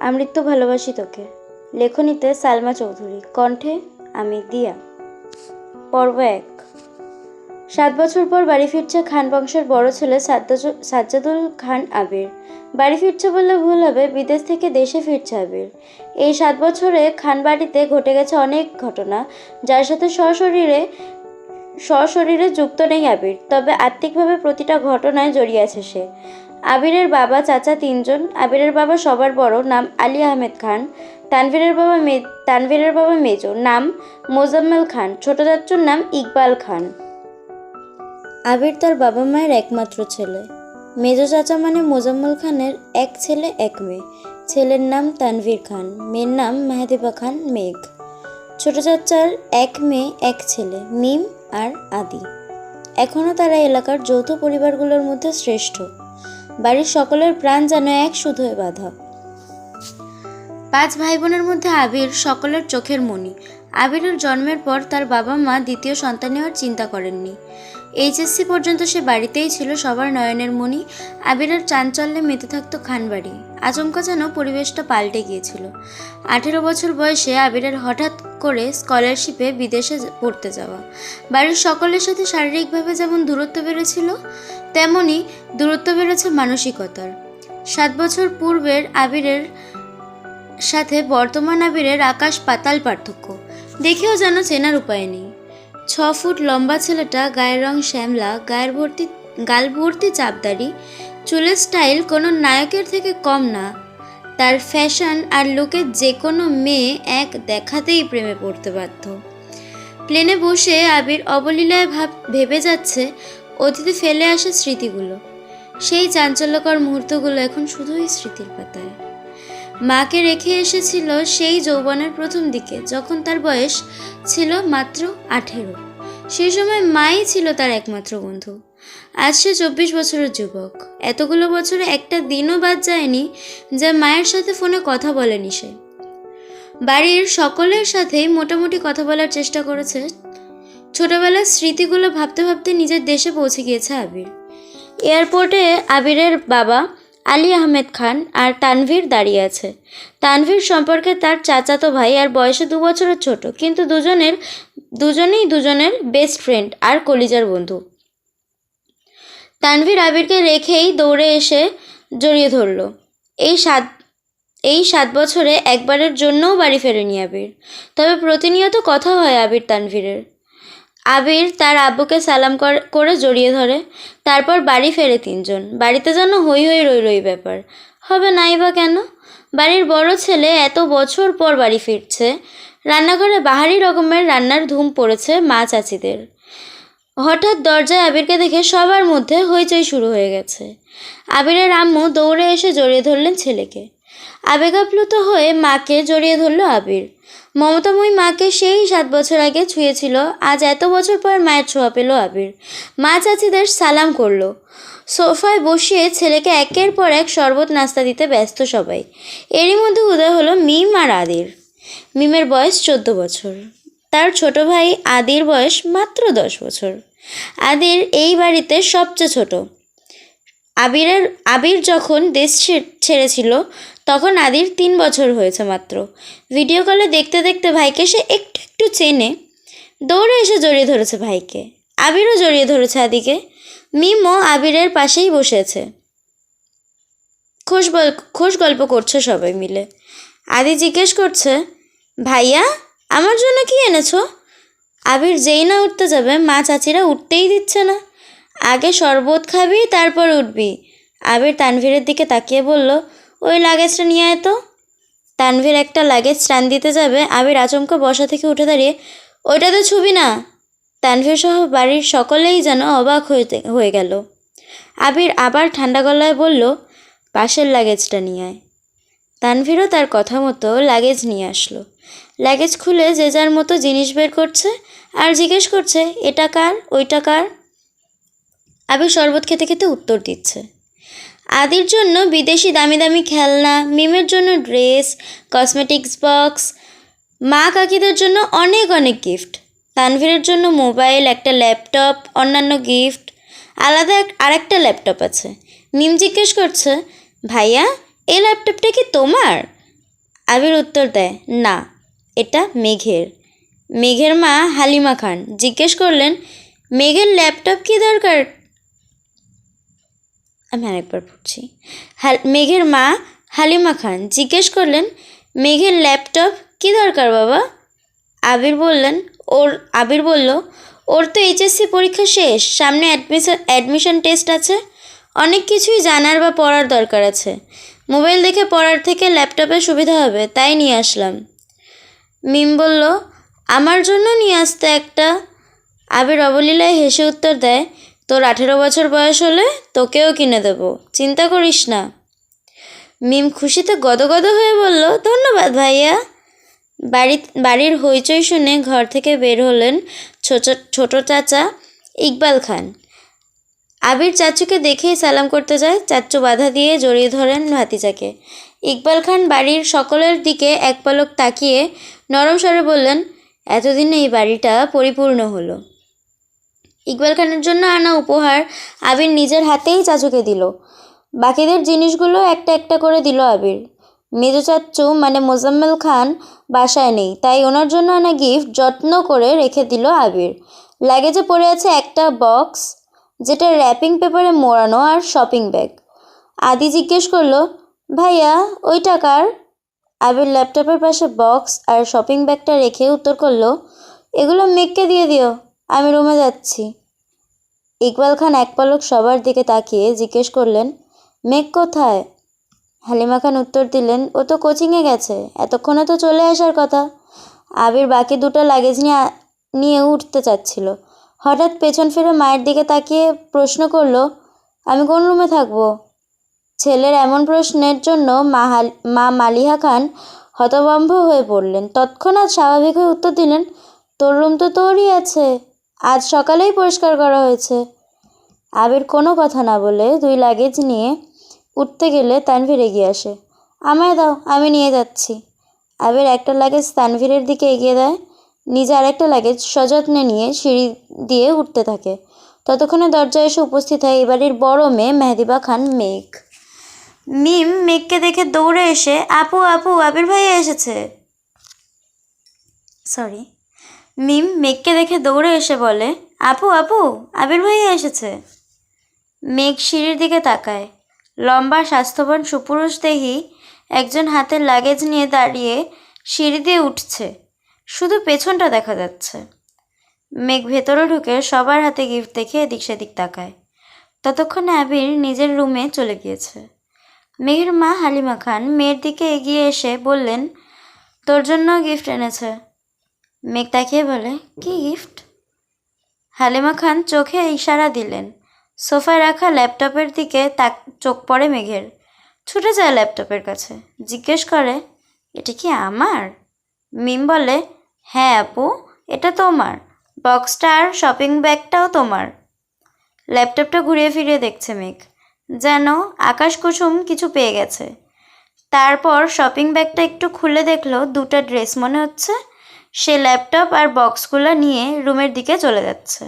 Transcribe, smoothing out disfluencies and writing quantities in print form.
আমৃত্যু ভালোবাসি তোকে। লেখনীতে সালমা চৌধুরী, কণ্ঠে আমি দিয়া। পর্ব 1। 7 বছর পর বাড়ি ফিরছে খান বংশের বড় ছেলে সাজ্জাদুল খান আবির। বাড়ি ফিরছে বললে ভুল হবে, বিদেশ থেকে দেশে ফিরছে আবির। এই 7 বছরে খান বাড়িতে ঘটে গেছে অনেক ঘটনা, যার সাথে সশরীরে যুক্ত নেই আবির, তবে আত্মিকভাবে প্রতিটা ঘটনায় জড়িয়ে আছে সে। আবিরের বাবা চাচা 3 জন। আবিরের বাবা সবার বড়, নাম আলী আহমেদ খান। তানভীরের বাবা মেজো, নাম মোজাম্মেল খান। ছোট চাচ্চুর নাম ইকবাল খান। আবির তার বাবা মায়ের একমাত্র ছেলে। মেজো চাচা মানে মোজাম্মেল খানের এক ছেলে এক মেয়ে। ছেলের নাম তানভীর খান, মেয়ের নাম মেহেদিবা খান মেঘ। ছোট চাচার এক মেয়ে এক ছেলে, মিম আর আদি। এখনও তারা এলাকার যৌথ পরিবারগুলোর মধ্যে শ্রেষ্ঠ। বাড়ির সকলের প্রাণ যেন এক সুতোয় বাঁধা। 5 ভাই বোনের মধ্যে আবির সকলের চোখের মণি। আবিরের জন্মের পর তার বাবা মা দ্বিতীয় সন্তান নেওয়ার চিন্তা করেননি। এইচএসসি পর্যন্ত সে বাড়িতেই ছিল সবার নয়নের মণি। আবিরের চাঞ্চল্যে মেতে থাকতো খানবাড়ি। আচমকা যেন পরিবেশটা পাল্টে গিয়েছিল। 18 বছর বয়সে আবিরের হঠাৎ করে স্কলারশিপে বিদেশে পড়তে যাওয়া। বাড়ির সকলের সাথে শারীরিকভাবে যেমন দূরত্ব বেড়েছিল, তেমনই দূরত্ব বেড়েছে মানসিকতার। 7 বছর পূর্বের আবিরের সাথে বর্তমান আবিরের আকাশ পাতাল পার্থক্য। দেখেও যেন চেনার উপায় নেই। 6 ফুট লম্বা ছেলেটা, গায়ের রং শ্যামলা, গাল ভর্তি চাপদাড়ি, চুলের স্টাইল কোনো নায়কের থেকে কম না। তার ফ্যাশন আর লুকে যে কোনো মেয়ে এক দেখাতেই প্রেমে পড়তে বাধ্য। প্লেনে বসে আবির অবলীলায় ভেবে যাচ্ছে অতীতে ফেলে আসা স্মৃতিগুলো। সেই চাঞ্চল্যকর মুহূর্তগুলো এখন শুধুই স্মৃতির পাতায়। মাকে রেখে এসেছিল সেই যৌবনের প্রথম দিকে, যখন তার বয়স ছিল মাত্র 18। সেই সময় মাই ছিল তার একমাত্র বন্ধু। আজ সে 24 বছরের যুবক। এতগুলো বছরে একটা দিনও বাদ যায়নি যে মায়ের সাথে ফোনে কথা বলেনি সে। বাড়ির সকলের সাথেই মোটামুটি কথা বলার চেষ্টা করেছে। ছোটবেলার স্মৃতিগুলো ভাবতে ভাবতে নিজের দেশে পৌঁছে গিয়েছে আবির। এয়ারপোর্টে আবিরের বাবা আলী আহমেদ খান আর তানভীর দাঁড়িয়ে আছে। তানভীর সম্পর্কে তার চাচাতো ভাই আর বয়সে 2 বছরের ছোট, কিন্তু দুজনেই দুজনের বেস্ট ফ্রেন্ড আর কলিজার বন্ধু। তানভীর আবিরকে রেখেই দৌড়ে এসে জড়িয়ে ধরল। এই 7 বছরে একবারের জন্যও বাড়ি ফেরেনি আবির, তবে প্রতিনিয়ত কথা হয় আবির তানভীরের। আবির তার আব্বুকে সালাম করে জড়িয়ে ধরে। তারপর বাড়ি ফেরে 3 জন। বাড়িতে যেন হই হই রই রই ব্যাপার। হবে নাই বা কেন? বাড়ির বড় ছেলে এত বছর পর বাড়ি ফিরছে। রান্নাঘরে বাহারি রকমের রান্নার ধুম পড়েছে মা চাচিদের। হঠাৎ দরজায় আবিরকে দেখে সবার মধ্যে হইচই শুরু হয়ে গেছে। আবিরের আম্মু দৌড়ে এসে জড়িয়ে ধরলেন ছেলেকে। আবেগাপ্লুত হয়ে মাকে জড়িয়ে ধরল আবির। মমতাময়ী মাকে সেই 7 বছর আগে ছুঁয়েছিল, আজ এত বছর পর মায়ের ছোঁয়া পেল আবির। মা চাচিদের সালাম করলো। সোফায় বসিয়ে ছেলেকে একের পর এক শরবত নাস্তা দিতে ব্যস্ত সবাই। এরই মধ্যে উদয় হলো মিম আর আদির। মিমের বয়স 14 বছর। তার ছোট ভাই আদির বয়স মাত্র 10 বছর। আদির এই বাড়িতে সবচেয়ে ছোট। আবির যখন দেশ ছেড়েছিল তখন আদির 3 বছর হয়েছে মাত্র। ভিডিও কলে দেখতে দেখতে ভাইকে সে একটু একটু চেনে। দৌড়ে এসে জড়িয়ে ধরেছে ভাইকে। আবিরও জড়িয়ে ধরেছে আদিকে। মিমও আবিরের পাশেই বসেছে। খোশ গল্প করছে সবাই মিলে। আদি জিজ্ঞেস করছে, ভাইয়া আমার জন্য কি এনেছো? আবির যেই না উঠতে যাবে, মা চাচিরা উঠতেই দিচ্ছে না। আগে শরবত খাবি, তারপর উঠবি। আবির তানভীরের দিকে তাকিয়ে বলল, ওই লাগেজটা নিয়ে আয় তো। তানভীর একটা লাগেজ টান দিতে যাবে, আবির আচমকা বসা থেকে উঠে দাঁড়িয়ে, ওইটা তো ছুবি না। তানভীর সহ বাড়ির সকলেই যেন অবাক হয়ে গেল। আবির আবার ঠান্ডা গলায় বলল, পাশের লাগেজটা নিয়ে আয়। তানভীরও তার কথা মতো লাগেজ নিয়ে আসলো। লাগেজ খুলে যে যার মতো জিনিস বের করছে আর জিজ্ঞেস করছে, এটা কার, ওইটা কার? আবির শরবত খেতে খেতে উত্তর দিচ্ছে। আদির জন্য বিদেশি দামি দামি খেলনা, মিমের জন্য ড্রেস, কসমেটিক্স বক্স, মা কাকিদের জন্য অনেক অনেক গিফট, তানভীরের জন্য মোবাইল, একটা ল্যাপটপ, অন্যান্য গিফট। আলাদা আরেকটা ল্যাপটপ আছে। মিম জিজ্ঞেস করছে, ভাইয়া এই ল্যাপটপটা কি তোমার? আবির উত্তর দেয়, না, এটা মেঘের। মেঘের মা হালিমা খান জিজ্ঞেস করলেন, মেঘের ল্যাপটপ কী দরকার? আমি আরেকবার পড়ছি। মেঘের মা হালিমা খান জিজ্ঞেস করলেন, মেঘের ল্যাপটপ কী দরকার বাবা? আবির বলল, ওর তো এইচএসসি পরীক্ষা শেষ, সামনে অ্যাডমিশন টেস্ট আছে, অনেক কিছুই জানার বা পড়ার দরকার আছে। মোবাইল দেখে পড়ার থেকে ল্যাপটপে সুবিধা হবে, তাই নিয়ে আসলাম। মিম বলল, আমার জন্য নিয়ে আসতে একটা। আবির অবলীলায় হেসে উত্তর দেয়, তোর 18 বছর বয়স হলে তোকেও কিনে দেব, চিন্তা করিস না। মিম খুশিতে গদগদ হয়ে বলল, ধন্যবাদ ভাইয়া। বাড়ির হইচই শুনে ঘর থেকে বের হলেন ছোট চাচা ইকবাল খান। আবির চাচুকে দেখেই সালাম করতে যায়, চাচু বাধা দিয়ে জড়িয়ে ধরেন ভাতিজাকে। ইকবাল খান বাড়ির সকলের দিকে এক পলক তাকিয়ে নরম স্বরে বললেন, এতদিনে এই বাড়িটা পরিপূর্ণ হলো। ইকবাল খানের জন্য আনা উপহার আবির নিজের হাতেই চাচুকে দিল। বাকিদের জিনিসগুলো একটা একটা করে দিল আবির। মেজো চাচ্চু মানে মোজাম্মেল খান বাসায় নেই, তাই ওনার জন্য আনা গিফট যত্ন করে রেখে দিল আবির। লাগেজে পড়ে আছে একটা বক্স, যেটা র্যাপিং পেপারে মোড়ানো, আর শপিং ব্যাগ। আদি জিজ্ঞেস করলো, ভাইয়া ওই টাকার? আবির ল্যাপটপের পাশে বক্স আর শপিং ব্যাগটা রেখে উত্তর করলো, এগুলো মেঘকে দিয়ে দিও, আমি রুমে যাচ্ছি। ইকবাল খান এক পলক সবার দিকে তাকিয়ে জিজ্ঞেস করলেন, মেঘ কোথায়? হালিমা খান উত্তর দিলেন, ও তো কোচিংয়ে গেছে, এতক্ষণে তো চলে আসার কথা। আবির বাকি দুটো লাগেজ নিয়ে উঠতে চাচ্ছিল, হঠাৎ পেছন ফিরে মায়ের দিকে তাকিয়ে প্রশ্ন করলো, আমি কোন রুমে থাকবো? ছেলের এমন প্রশ্নের জন্য মা মালিহা খান হতভম্ব হয়ে পড়লেন। তৎক্ষণাৎ স্বাভাবিক হয়ে উত্তর দিলেন, তোর রুম তো তোরই আছে, আজ সকালেই পরিষ্কার করা হয়েছে। আবির কোনো কথা না বলে 2 লাগেজ নিয়ে উঠতে গেলে তানভীর এগিয়ে আসে, আমায় দাও, আমি নিয়ে যাচ্ছি। আবির একটা লাগেজ তানভীরের দিকে এগিয়ে দেয়, নিজে আরেকটা লাগেজ সযত্নে নিয়ে সিঁড়ি দিয়ে উঠতে থাকে। ততক্ষণে দরজায় এসে উপস্থিত হয় এই বাড়ির বড় মেয়ে মেহেদিবা খান মেঘ। মিম মেঘকে দেখে দৌড়ে এসে, আপু আপু, আবির ভাইয়া এসেছে। মিম মেঘকে দেখে দৌড়ে এসে বলে, আপু আপু, আবির ভাইয়া এসেছে। মেঘ সিঁড়ির দিকে তাকায়। লম্বা স্বাস্থ্যবান সুপুরুষ দেহি একজন হাতের লাগেজ নিয়ে দাঁড়িয়ে সিঁড়ি দিয়ে উঠছে, শুধু পেছনটা দেখা যাচ্ছে। মেঘ ভেতরে ঢুকে সবার হাতে গিফট দেখে এদিক সেদিক তাকায়। ততক্ষণে আবির নিজের রুমে চলে গিয়েছে। মেঘের মা হালিমা খান মেয়ের দিকে এগিয়ে এসে বললেন, তোর জন্য গিফট এনেছে। মেঘ তাকিয়ে বলে, কি গিফট? হালিমা খান চোখে ইশারা দিলেন। সোফায় রাখা ল্যাপটপের দিকে চোখ পড়ে মেঘের, ছুটে যায় ল্যাপটপের কাছে, জিজ্ঞেস করে, এটা কি আমার? মিম বলে, হ্যাঁ আপু, এটা তোমার, বক্সটা আর শপিং ব্যাগটাও তোমার। ল্যাপটপটা ঘুরিয়ে ফিরিয়ে দেখছে মেঘ, যেন আকাশ কুসুম কিছু পেয়ে গেছে। তারপর শপিং ব্যাগটা একটু খুলে দেখলো 2টা ড্রেস মনে হচ্ছে। সে ল্যাপটপ আর বক্সগুলো নিয়ে রুমের দিকে চলে যাচ্ছে।